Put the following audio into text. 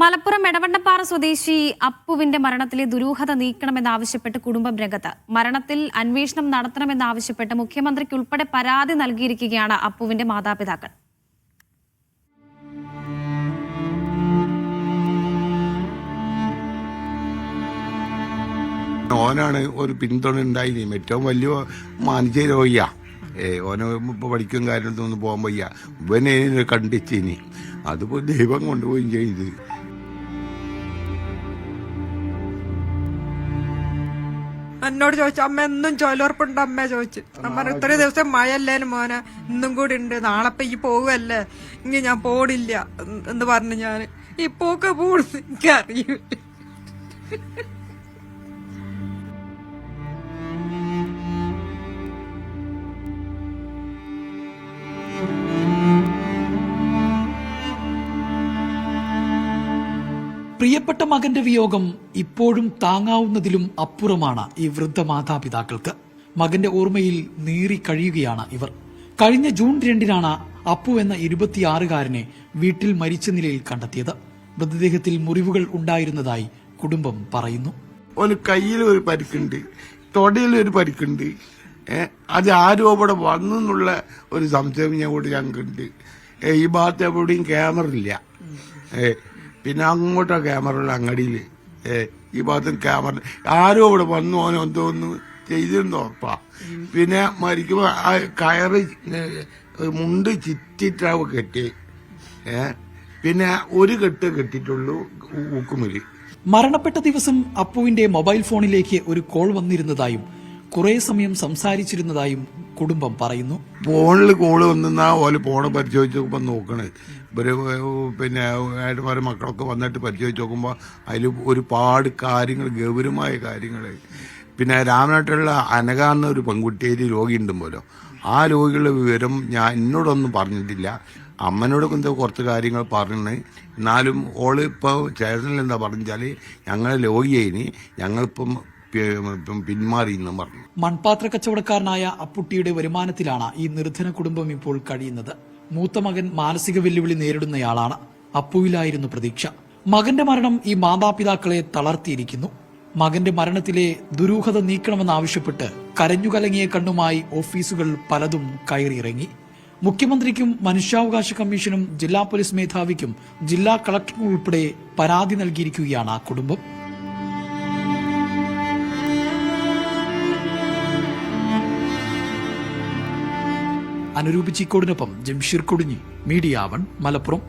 മലപ്പുറം എടവണ്ണപ്പാറ സ്വദേശി അപ്പുവിന്റെ മരണത്തിലെ ദുരൂഹത നീക്കണമെന്നാവശ്യപ്പെട്ട് കുടുംബം രംഗത്ത്. മരണത്തിൽ അന്വേഷണം നടത്തണമെന്നാവശ്യപ്പെട്ട് മുഖ്യമന്ത്രിക്ക് ഉൾപ്പെടെ പരാതി നൽകിയിരിക്കുകയാണ് അപ്പുവിന്റെ മാതാപിതാക്കൾ. ഓനാണ് ഒരു പിന്തുണ ഉണ്ടായി. ഏറ്റവും വലിയ മാനസിക രോഗിയാ. ഓന് ഇപ്പോൾ പഠിക്കും കാര്യത്തൊന്നും പോകാൻ വയ്യ. ഇവനെ കണ്ടിച്ചിനി അതുപോലെ ദൈവം കൊണ്ടുപോവുകയും ചെയ്ത്. എന്നോട് ചോദിച്ചു, അമ്മ എന്നും ചോലുറപ്പുണ്ട് അമ്മ ചോദിച്ചു. അമ്മ ഇത്രയും ദിവസം മഴയല്ലേനും മോനെ, ഇന്നും കൂടി ഉണ്ട്, നാളെ ഈ പോവുകയല്ലേ, ഇനി ഞാൻ പോടില്ല എന്ന് പറഞ്ഞു. ഞാൻ ഈ പോക്ക് പോടുന്നു എനിക്കറിയില്ല. പ്രിയപ്പെട്ട മകന്റെ വിയോഗം ഇപ്പോഴും താങ്ങാവുന്നതിലും അപ്പുറമാണ് ഈ വൃദ്ധ മാതാപിതാക്കൾക്ക്. മകന്റെ ഓർമ്മയിൽ നീറി കഴിയുകയാണ് ഇവർ. കഴിഞ്ഞ ജൂൺ 2-നാണ് അപ്പു എന്ന 26-കാരനെ വീട്ടിൽ മരിച്ച നിലയിൽ കണ്ടെത്തിയത്. മൃതദേഹത്തിൽ മുറിവുകൾ ഉണ്ടായിരുന്നതായി കുടുംബം പറയുന്നു. ഒരു കയ്യിൽ ഒരു പരിക്കുണ്ട്, തൊടയിലൊരു പരിക്കുണ്ട്. അത് ആരോ ഇവിടെ വന്നു എന്നുള്ള ഒരു സംശയം ഞങ്ങൾക്കുണ്ട്. ഈ ഭാഗത്ത് എവിടെയും ക്യാമറ ഇല്ല. പിന്നെ അങ്ങോട്ടാ ക്യാമറ അങ്ങടിയിൽ. ഈ ഭാഗത്തും ക്യാമറ ആരോ ഇവിടെ വന്നു ഓനോ എന്തോന്ന് ചെയ്തിരുന്നു ഉറപ്പാ. പിന്നെ മരിക്കുമ്പോ ആ കയറ് മുണ്ട് ചിറ്റിട്ടാവ് കെട്ടി. പിന്നെ ഒരു കെട്ട് കെട്ടിട്ടുള്ളൂ ഊക്കുമില്. മരണപ്പെട്ട ദിവസം അപ്പുവിന്റെ മൊബൈൽ ഫോണിലേക്ക് ഒരു കോൾ വന്നിരുന്നതായും കുറെ സമയം സംസാരിച്ചിരുന്നതായും കുടുംബം പറയുന്നു. ഫോണിൽ കോള് വന്നാ ഓല് ഫോണ് പരിശോധിച്ച് നോക്കുമ്പോ നോക്കണേ. ഇവര് പിന്നെ ഏട്ടന്മാരെ മക്കളൊക്കെ വന്നിട്ട് പരിശോധിച്ച് നോക്കുമ്പോ അതിൽ ഒരുപാട് കാര്യങ്ങൾ, ഗൗരവമായ കാര്യങ്ങൾ. പിന്നെ രാമനാട്ടുള്ള അനഘ എന്ന ഒരു പെൺകുട്ടിയിൽ രോഗിയുണ്ടും പോലോ. ആ രോഗികളുടെ വിവരം എന്നോടൊന്നും പറഞ്ഞിട്ടില്ല. അമ്മനോടൊക്കെ എന്തോ കുറച്ച് കാര്യങ്ങൾ പറഞ്ഞു. എന്നാലും ഓള് ഇപ്പോൾ സ്റ്റേഷനിൽ എന്താ പറഞ്ഞാല് ഞങ്ങളെ രോഗിയായിനി, ഞങ്ങളിപ്പം പിന്മാറിയെന്നും പറഞ്ഞു. മൺപാത്ര കച്ചവടക്കാരനായ അപ്പുട്ടിയുടെ വരുമാനത്തിലാണ് ഈ നിർധന കുടുംബം ഇപ്പോൾ കഴിയുന്നത്. മൂത്ത മകൻ മാനസിക വെല്ലുവിളി നേരിടുന്നയാളാണ്. അപ്പുവിലായിരുന്നു പ്രതീക്ഷ. മകന്റെ മരണം ഈ മാതാപിതാക്കളെ തളർത്തിയിരിക്കുന്നു. മകന്റെ മരണത്തിലെ ദുരൂഹത നീക്കണമെന്നാവശ്യപ്പെട്ട് കരഞ്ഞുകലങ്ങിയ കണ്ണുമായി ഓഫീസുകൾ പലതും കയറിയിറങ്ങി. മുഖ്യമന്ത്രിക്കും മനുഷ്യാവകാശ കമ്മീഷനും ജില്ലാ പോലീസ് മേധാവിക്കും ജില്ലാ കളക്ടർക്കും ഉൾപ്പെടെ പരാതി നൽകിയിരിക്കുകയാണ് ആ കുടുംബം. അനുരൂപ് ചിക്കോടിനൊപ്പം ജംഷീർ കൊടിഞ്ഞി, മീഡിയ 1, മലപ്പുറം.